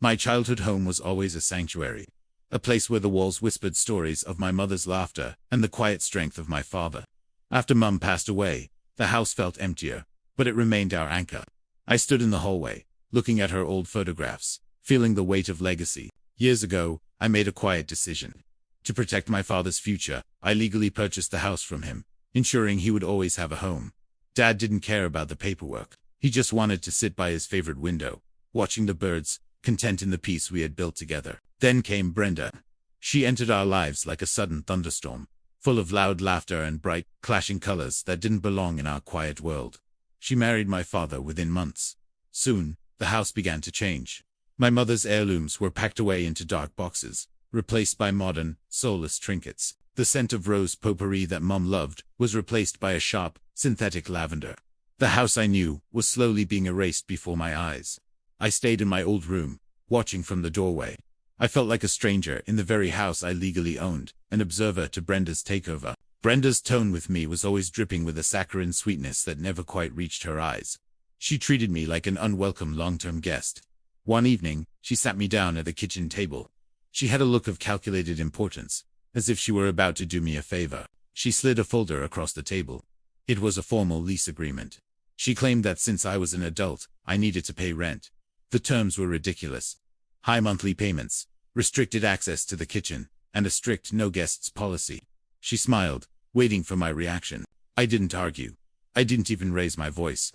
My childhood home was always a sanctuary, a place where the walls whispered stories of my mother's laughter and the quiet strength of my father. After Mum passed away, the house felt emptier, but it remained our anchor. I stood in the hallway, looking at her old photographs, feeling the weight of legacy. Years ago, I made a quiet decision. To protect my father's future, I legally purchased the house from him, ensuring he would always have a home. Dad didn't care about the paperwork. He just wanted to sit by his favorite window, watching the birds, content in the peace we had built together. Then came Brenda. She entered our lives like a sudden thunderstorm, full of loud laughter and bright, clashing colors that didn't belong in our quiet world. She married my father within months. Soon, the house began to change. My mother's heirlooms were packed away into dark boxes, replaced by modern, soulless trinkets. The scent of rose potpourri that Mum loved was replaced by a sharp, synthetic lavender. The house I knew was slowly being erased before my eyes. I stayed in my old room, watching from the doorway. I felt like a stranger in the very house I legally owned, an observer to Brenda's takeover. Brenda's tone with me was always dripping with a saccharine sweetness that never quite reached her eyes. She treated me like an unwelcome long-term guest. One evening, she sat me down at the kitchen table. She had a look of calculated importance, as if she were about to do me a favor. She slid a folder across the table. It was a formal lease agreement. She claimed that since I was an adult, I needed to pay rent. The terms were ridiculous. High monthly payments, restricted access to the kitchen, and a strict no-guests policy. She smiled, waiting for my reaction. I didn't argue. I didn't even raise my voice.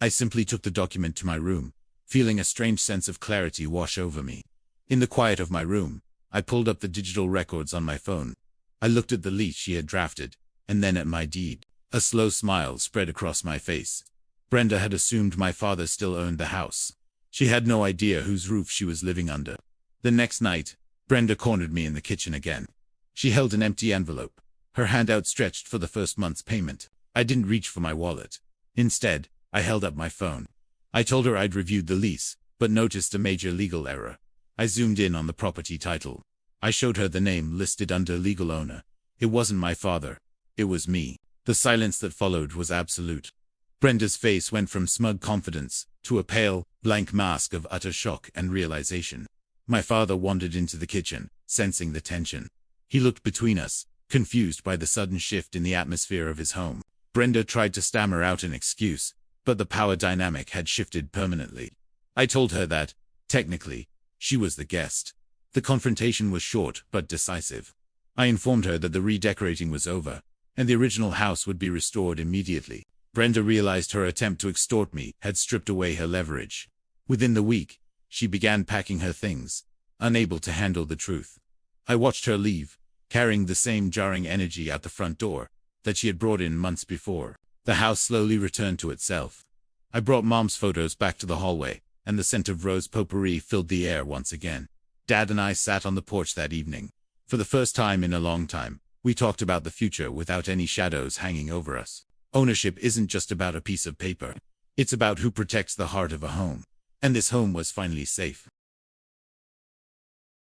I simply took the document to my room, feeling a strange sense of clarity wash over me. In the quiet of my room, I pulled up the digital records on my phone. I looked at the lease she had drafted, and then at my deed. A slow smile spread across my face. Brenda had assumed my father still owned the house. She had no idea whose roof she was living under. The next night, Brenda cornered me in the kitchen again. She held an empty envelope, her hand outstretched for the first month's payment. I didn't reach for my wallet. Instead, I held up my phone. I told her I'd reviewed the lease, but noticed a major legal error. I zoomed in on the property title. I showed her the name listed under legal owner. It wasn't my father. It was me. The silence that followed was absolute. Brenda's face went from smug confidence to a pale, blank mask of utter shock and realization. My father wandered into the kitchen, sensing the tension. He looked between us, confused by the sudden shift in the atmosphere of his home. Brenda tried to stammer out an excuse, but the power dynamic had shifted permanently. I told her that, technically, she was the guest. The confrontation was short but decisive. I informed her that the redecorating was over, and the original house would be restored immediately. Brenda realized her attempt to extort me had stripped away her leverage. Within the week, she began packing her things, unable to handle the truth. I watched her leave, carrying the same jarring energy out the front door that she had brought in months before. The house slowly returned to itself. I brought Mom's photos back to the hallway, and the scent of rose potpourri filled the air once again. Dad and I sat on the porch that evening. For the first time in a long time, we talked about the future without any shadows hanging over us. Ownership isn't just about a piece of paper. It's about who protects the heart of a home. And this home was finally safe.